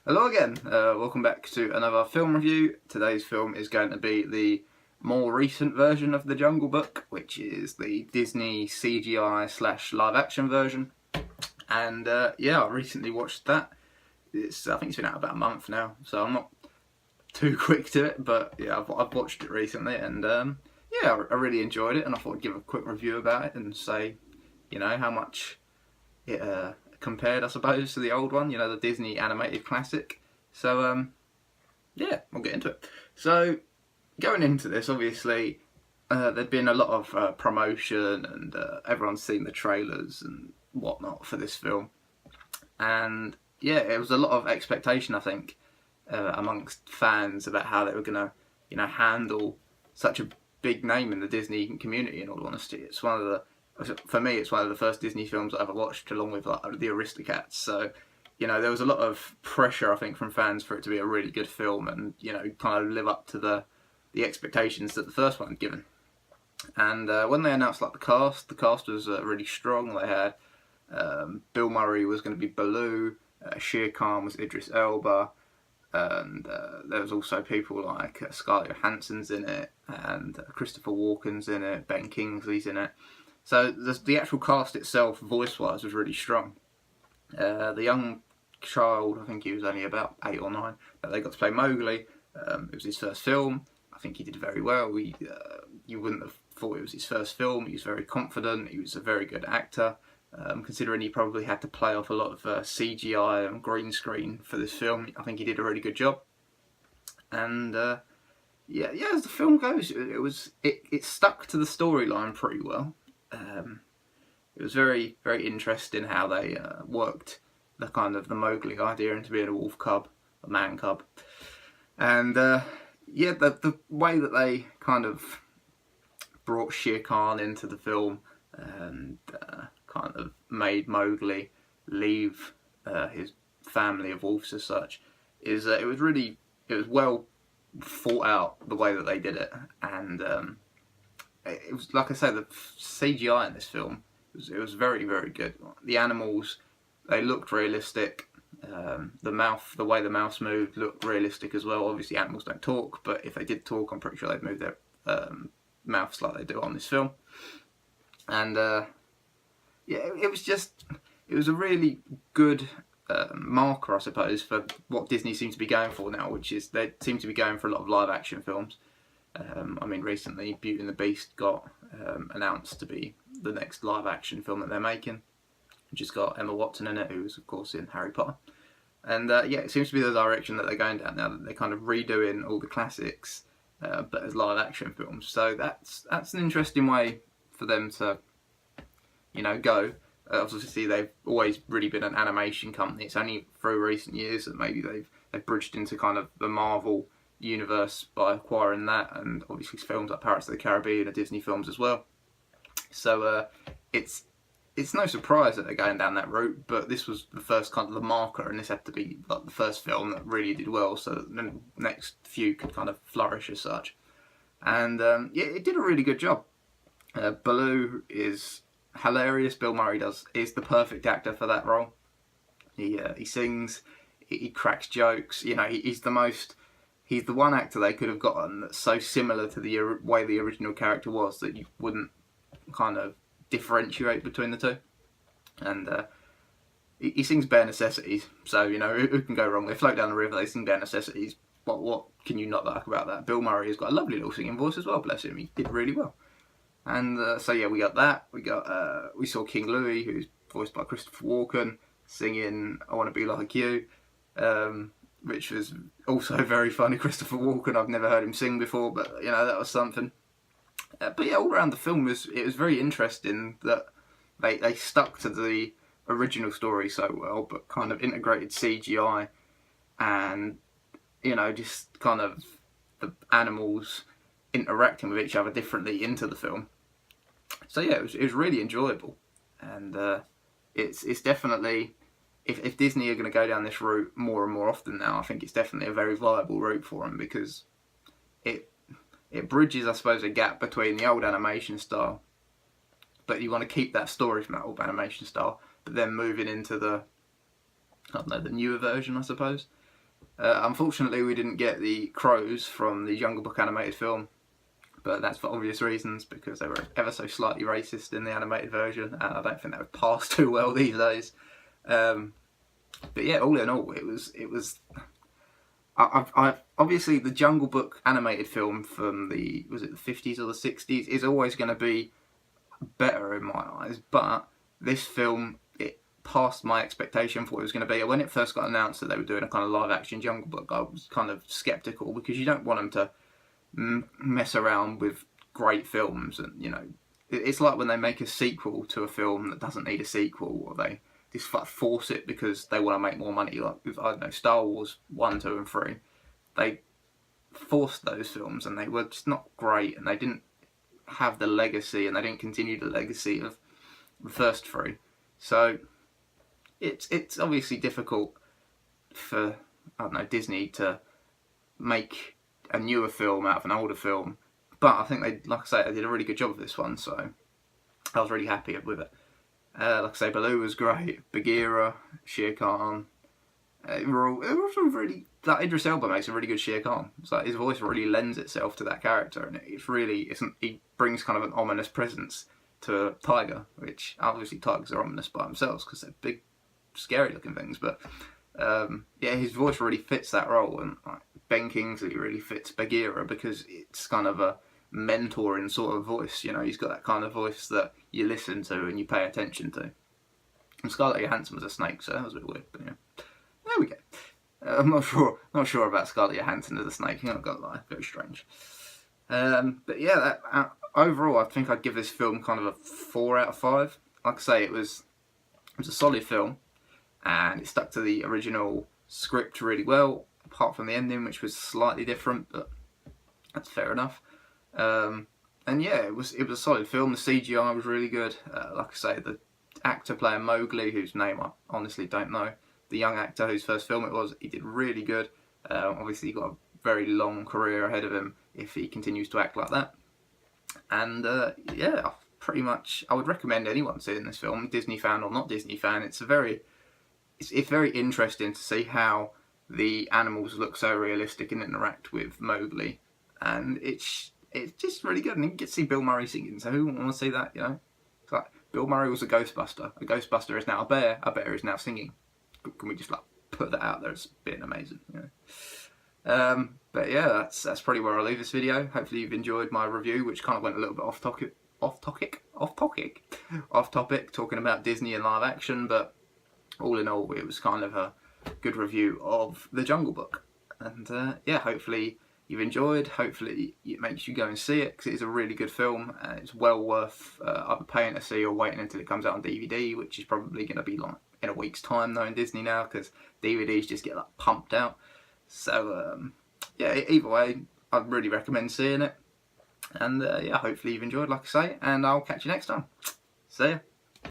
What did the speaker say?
Hello again, welcome back to another film review. Today's film is going to be the more recent version of The Jungle Book, which is the Disney CGI / live action version. And I recently watched that. I think it's been out about a month now, so I'm not too quick to it, but yeah, I've watched it recently, and I really enjoyed it, and I thought I'd give a quick review about it and say, how much it compared, I suppose, to the old one, the Disney animated classic. So, we'll get into it. So, going into this, obviously, there'd been a lot of promotion, and everyone's seen the trailers and whatnot for this film. And, it was a lot of expectation, I think, amongst fans about how they were going to, handle such a big name in the Disney community, in all honesty. For me, it's one of the first Disney films I ever watched, along with the Aristocats. So, there was a lot of pressure, I think, from fans for it to be a really good film and, kind of live up to the expectations that the first one had given. And when they announced the cast was really strong. They had Bill Murray was going to be Baloo, Shere Khan was Idris Elba, and there was also people like Scarlett Johansson's in it, and Christopher Walken's in it, Ben Kingsley's in it. So the actual cast itself, voice-wise, was really strong. The young child, I think he was only about 8 or 9, that they got to play Mowgli. It was his first film. I think he did very well. You wouldn't have thought it was his first film. He was very confident. He was a very good actor, considering he probably had to play off a lot of CGI and green screen for this film. I think he did a really good job. And as the film goes, it stuck to the storyline pretty well. It was very, very interesting how they worked the Mowgli idea into being a wolf cub, a man cub, and the way that they kind of brought Shere Khan into the film and kind of made Mowgli leave his family of wolves as such is it was well thought out, the way that they did it. And it was, like I say, the CGI in this film, it was very, very good. The animals, they looked realistic. The way the mouse moved looked realistic as well. Obviously, animals don't talk, but if they did talk, I'm pretty sure they'd move their mouths like they do on this film. And it was a really good marker, I suppose, for what Disney seems to be going for now, which is they seem to be going for a lot of live action films. Recently Beauty and the Beast got announced to be the next live action film that they're making, which has got Emma Watson in it, who's of course in Harry Potter. And it seems to be the direction that they're going down now, that they're kind of redoing all the classics, but as live action films. So that's an interesting way for them to, go. Obviously, they've always really been an animation company. It's only through recent years that maybe they've bridged into kind of the Marvel universe by acquiring that, and obviously films like Pirates of the Caribbean are Disney films as well. So it's no surprise that they're going down that route, but this was the first kind of the marker, and this had to be the first film that really did well, so that the next few could kind of flourish as such. And it did a really good job. Baloo is hilarious. Bill Murray is the perfect actor for that role. He sings, he cracks jokes. He's the one actor they could have gotten that's so similar to the way the original character was that you wouldn't kind of differentiate between the two. And he sings Bare Necessities, so who can go wrong? They float down the river, they sing Bare Necessities. What can you not like about that? Bill Murray has got a lovely little singing voice as well, bless him. He did really well. And we got that. We saw King Louie, who's voiced by Christopher Walken, singing "I Want to Be Like You." Which was also very funny. Christopher Walken, I've never heard him sing before, but that was something. All around the film it was very interesting that they stuck to the original story so well, but kind of integrated CGI and just kind of the animals interacting with each other differently into the film. So it was really enjoyable, and it's definitely. If Disney are going to go down this route more and more often now, I think it's definitely a very viable route for them, because it bridges, I suppose, a gap between the old animation style, but you want to keep that story from that old animation style, but then moving into the newer version, I suppose. Unfortunately, we didn't get the crows from the Jungle Book animated film, but that's for obvious reasons, because they were ever so slightly racist in the animated version, and I don't think that would pass too well these days. But yeah, all in all, it was. I obviously the Jungle Book animated film from the 50s or the 60s is always going to be better in my eyes, but this film, it passed my expectation for what it was going to be. When it first got announced that they were doing a kind of live action Jungle Book, I was kind of skeptical, because you don't want them to mess around with great films, and it's like when they make a sequel to a film that doesn't need a sequel, or they just force it because they want to make more money. Like with, I don't know, Star Wars 1, 2 and 3, they forced those films and they were just not great, and they didn't have the legacy, and they didn't continue the legacy of the first 3. So it's obviously difficult for, I don't know, Disney to make a newer film out of an older film, but I think they, like I say, they did a really good job of this one, so I was really happy with it. Like I say, Baloo was great, Bagheera, Shere Khan, it was really, like, Idris Elba makes a really good Shere Khan. It's like his voice really lends itself to that character, and he brings kind of an ominous presence to a tiger, which obviously tigers are ominous by themselves because they're big, scary looking things, but yeah, his voice really fits that role, and like, Ben Kingsley really fits Bagheera because it's kind of a mentoring sort of voice. He's got that kind of voice that you listen to and you pay attention to. And Scarlett Johansson was a snake, so that was a bit weird, but yeah, there we go. I'm not sure about Scarlett Johansson as a snake. I'm not gonna lie, very strange. But yeah, overall, I think I'd give this film kind of a 4 out of 5. Like I say, it was a solid film, and it stuck to the original script really well, apart from the ending, which was slightly different, but that's fair enough. And yeah, it was a solid film. The CGI was really good. Like I say, the actor playing Mowgli, whose name I honestly don't know, the young actor whose first film it was, he did really good. Obviously, he got a very long career ahead of him if he continues to act like that. And yeah, pretty much, I would recommend anyone seeing this film, Disney fan or not Disney fan. It's very interesting to see how the animals look so realistic and interact with Mowgli, and it's just really good. And you get to see Bill Murray singing, so who wouldn't want to see that? It's like Bill Murray was a Ghostbuster. A Ghostbuster is now a bear. A bear is now singing. Can we just put that out there as being amazing? But yeah, that's probably where I'll leave this video. Hopefully you've enjoyed my review, which kind of went a little bit off topic, talking about Disney and live action, but all in all, it was kind of a good review of The Jungle Book. And yeah, hopefully you've enjoyed. Hopefully it makes you go and see it, because it is a really good film, and it's well worth either paying to see or waiting until it comes out on DVD, which is probably going to be like in a week's time though in Disney now, because DVDs just get pumped out. So yeah, either way, I'd really recommend seeing it. And yeah, hopefully you've enjoyed, like I say, and I'll catch you next time. See ya.